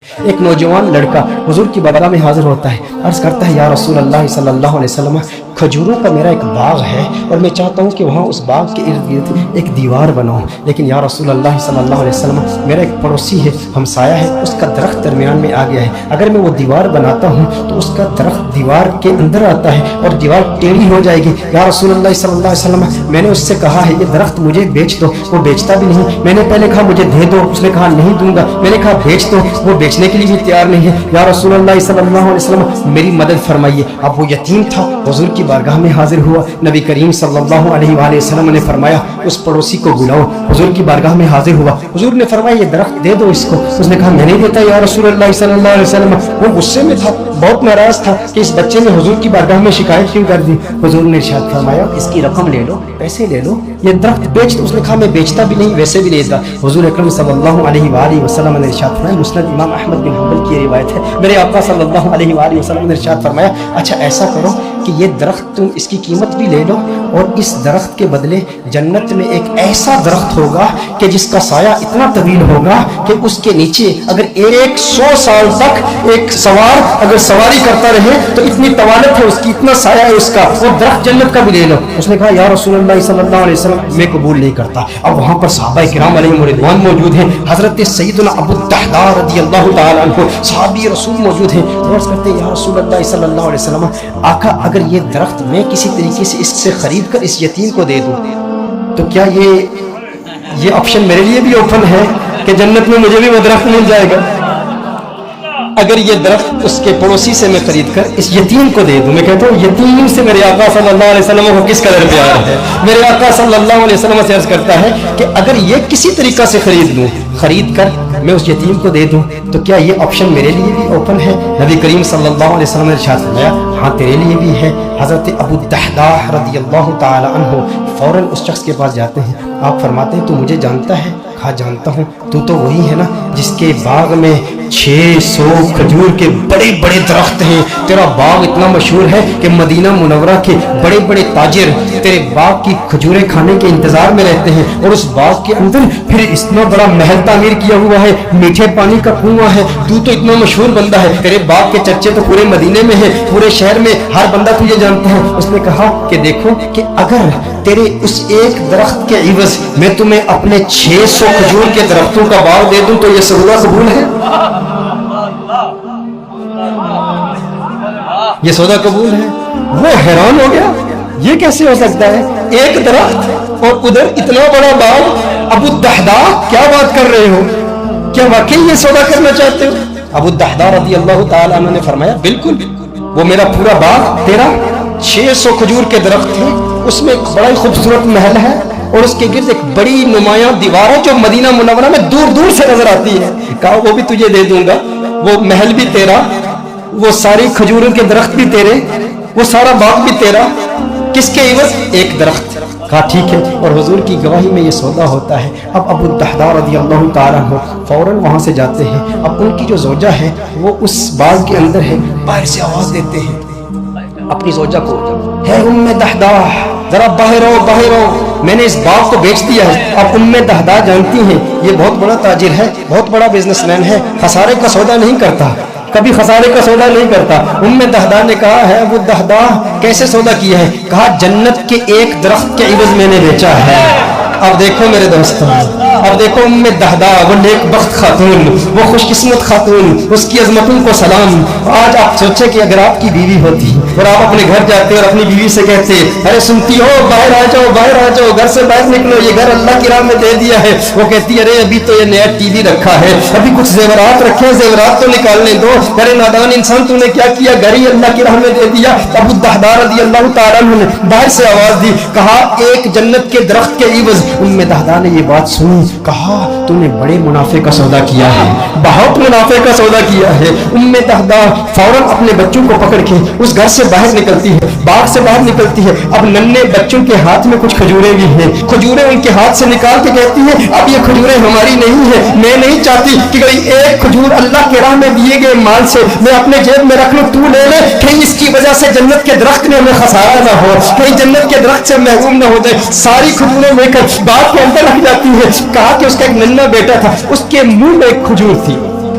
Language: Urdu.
ایک نوجوان لڑکا حضور کی بارگاہ میں حاضر ہوتا ہے، عرض کرتا ہے یا رسول اللہ صلی اللہ علیہ وسلم، کھجوروں کا میرا ایک باغ ہے اور میں چاہتا ہوں کہ وہاں اس باغ کے ارد گرد ایک دیوار بناؤں، لیکن یا رسول اللہ صلی اللہ علیہ وسلم میرا ایک پڑوسی ہے، ہمسایہ ہے، اس کا درخت درمیان میں آ گیا ہے، اگر میں وہ دیوار بناتا ہوں تو اس کا درخت دیوار کے اندر آتا ہے اور دیوار ٹیڑھی ہو جائے گی، یا رسول اللہ صلی اللہ علیہ وسلم میں نے اس سے کہا ہے یہ درخت مجھے بیچ دو، وہ بیچتا بھی نہیں، میں نے پہلے کہا مجھے دے دو، اس نے کہا نہیں دوں گا، میں نے کہا بیچ دو، وہ بیچنے کے لیے بھی تیار نہیں ہے، یا رسول اللہ صلی اللہ علیہ وسلم میری مدد فرمائیے۔ اب وہ یتیم تھا، حضور کی بارگاہ میں حاضر ہوا، نبی کریم صلی اللہ علیہ وآلہ وسلم نے فرمایا اس پڑوسی کو بلاؤ، حضور کی بارگاہ میں حاضر ہوا، حضور نے فرمایا یہ درخت دے دو اس کو، اس نے کہا میں نہیں دیتا یا رسول اللہ صلی اللہ علیہ وسلم، وہ غصے میں تھا، بہت ناراض تھا کہ اس بچے نے حضور کی بارگاہ میں شکایت کیوں کر دی، حضور نے ارشاد فرمایا اس کی رقم لے لو، پیسے لے لو، یہ درخت بیچ دو، اس نے کہا میں بیچتا بھی نہیں ویسے بھی لیتا، حضور اکرم صلی اللہ علیہ وآلہ وسلم نے ارشاد فرمایا، مسند امام احمد بن حنبل کی روایت ہے، میرے آقا صلی اللہ علیہ وآلہ وسلم نے ارشاد فرمایا اچھا ایسا کرو کہ یہ درخت تم اس کی قیمت بھی لے لو اور اس درخت کے بدلے جنت میں ایک ایسا درخت ہوگا کہ جس کا سایہ اتنا طویل ہوگا کہ اس کے نیچے اگر 100 سال تک ایک سوار اگر سواری کرتا رہے تو اتنی طوالت ہے اس کی، اتنا سایہ ہے اس کا، وہ درخت جنت کا بھی لے لو، اس نے کہا یا رسول اللہ صلی اللہ علیہ وسلم میں قبول نہیں کرتا۔ اب وہاں پر صحابہ کرام علیہم رضوان موجود ہیں، حضرت سیدنا ابو الدحداء رضی اللہ تعالی عنہ صحابی رسول موجود ہیں، عرض کرتے ہیں یا رسول اللہ صلی اللہ علیہ وسلم آقا اگر یہ درخت میں کسی طریقے سے اس سے خرید کر اس یتیم کو دے دوں تو کیا یہ آپشن میرے لیے بھی اوپن ہے کہ جنت میں مجھے بھی وہ درخت مل جائے گا؟ اگر یہ درخت اس کے پڑوسی سے میں خرید کر اس یتیم کو دے دوں، میں کہتا ہوں یتیم سے میرے آقا صلی اللہ علیہ وسلم کو کس قدر پیار ہے، میرے آقا صلی اللہ علیہ وسلم سے عرض کرتا ہے کہ اگر یہ کسی طریقہ سے خرید کر میں اس یتیم کو دے دوں تو کیا یہ آپشن میرے لیے بھی اوپن ہے؟ نبی کریم صلی اللہ علیہ وسلم نے ارشاد فرمایا ہاں تیرے لیے بھی ہے۔ حضرت ابو الدحداء رضی اللہ تعالی عنہ فوراً اس شخص کے پاس جاتے ہیں، آپ فرماتے ہیں تو مجھے جانتا ہے؟ کہا جانتا ہوں، تو وہی ہے نا جس کے باغ میں 600 کھجور کے بڑے بڑے درخت ہیں، تیرا باغ اتنا مشہور ہے کہ مدینہ منورہ کے بڑے بڑے تاجر تیرے باغ کی کھجوریں کھانے کے انتظار میں رہتے ہیں، اور اس باغ کے اندر پھر اتنا بڑا محل تعمیر کیا ہوا ہے، میٹھے پانی کا کنواں ہے، تو اتنا مشہور بندہ ہے، تیرے باغ کے چرچے تو پورے مدینے میں ہیں، پورے شہر میں ہر بندہ تجھے جانتا ہے۔ اس نے کہا کہ دیکھو کہ اگر تیرے اس ایک درخت کے عوض میں تمہیں اپنے 600 کھجور کے درختوں کا باغ دے دوں تو یہ سودا قبول ہے؟ یہ سودا قبول ہے؟ وہ حیران ہو گیا، یہ کیسے ہو سکتا ہے؟ ایک درخت اور ادھر اتنا بڑا باغ، ابو الدحداء کیا بات کر رہے ہو؟ کیا واقعی یہ سودا کرنا چاہتے ہو؟ ابو الدحداء رضی اللہ تعالی عنہ نے فرمایا بالکل، وہ میرا پورا باغ تیرا 600 کھجور کے درخت ہیں، اس میں ایک بڑا ہی خوبصورت محل ہے اور اس کے گرد ایک بڑی نمایاں دیوار ہے جو مدینہ منورہ میں دور دور سے نظر آتی ہے، کہا وہ بھی تجھے دے دوں گا، وہ محل بھی تیرا، وہ ساری کھجوروں کے درخت بھی تیرے، وہ سارا باغ بھی تیرا، کس کے عوض؟ ایک درخت۔ کہا ٹھیک ہے، اور حضور کی گواہی میں یہ سودا ہوتا ہے۔ اب ابو الدحداء رضی اللہ تعالیٰ عنہ فوراً وہاں سے جاتے ہیں، اب ان کی جو زوجہ ہے وہ اس باغ کے اندر ہے، باہر سے آواز دیتے ہیں اپنی زوجہ کو، ہے ام دحداء ذرا باہر آؤ باہر آؤ، میں نے اس باغ کو بیچ دیا ہے۔ اب ام دحداء جانتی ہیں یہ بہت بڑا تاجر ہے، بہت بڑا بزنس مین ہے، خسارے کا سودا نہیں کرتا، کبھی خسارے کا سودا نہیں کرتا۔ ام دحداء نے کہا ہے ابو الدحداء کیسے سودا کیا ہے؟ کہا جنت کے ایک درخت کے عوض میں نے بیچا ہے۔ اب دیکھو میرے دوستوں، اب دیکھو ام دحداء وہ نیک بخت خاتون، وہ خوش قسمت خاتون، اس کی عظمتوں کو سلام۔ آج آپ سوچیں کہ اگر آپ کی بیوی ہوتی اور آپ اپنے گھر جاتے اور اپنی بیوی سے کہتے ارے سنتی ہو باہر آ جاؤ باہر آ جاؤ، گھر سے باہر نکلو، یہ گھر اللہ کی راہ میں دے دیا ہے، وہ کہتی ارے ابھی تو یہ نیا ٹی وی رکھا ہے، ابھی کچھ زیورات رکھے، زیورات تو نکالنے دو، ارے نادان انسان تو نے کیا کیا، گھر ہی اللہ کی راہ میں دے دیا۔ ابو الدحداء رضی اللہ تعالیٰ عنہ نے باہر سے آواز دی، کہا ایک جنت کے درخت کے عوض۔ ام دحداء نے یہ بات سنی، کہا تو نے بڑے منافع کا سودا کیا ہے، بہت منافع کا سودا کیا ہے۔ ام دحداء فوراً اپنے بچوں کو پکڑ کے اس گھر سے باہر نکلتی ہے، باغ سے باہر نکلتی ہے، اب ننھے بچوں کے ہاتھ میں کچھ کھجوریں بھی ہیں، کھجوریں ان کے ہاتھ سے نکال کے کہتی ہیں اب یہ کھجوریں ہماری نہیں ہیں، میں نہیں چاہتی کہ کوئی ایک کھجور اللہ کے راہ میں دیے گئے مال سے میں اپنے جیب میں رکھ لوں، تو لے لے، کہیں اس کی وجہ سے جنت کے درخت میں ہمیں خسارہ نہ ہو، کہیں جنت کے درخت سے محروم نہ ہو جائے۔ ساری کھجوریں لے کر باغ کے اندر رکھ جاتی ہے۔ کہا کہ اس کا ایک ننھا بیٹا تھا، اس کے منہ میں ایک کھجور تھی،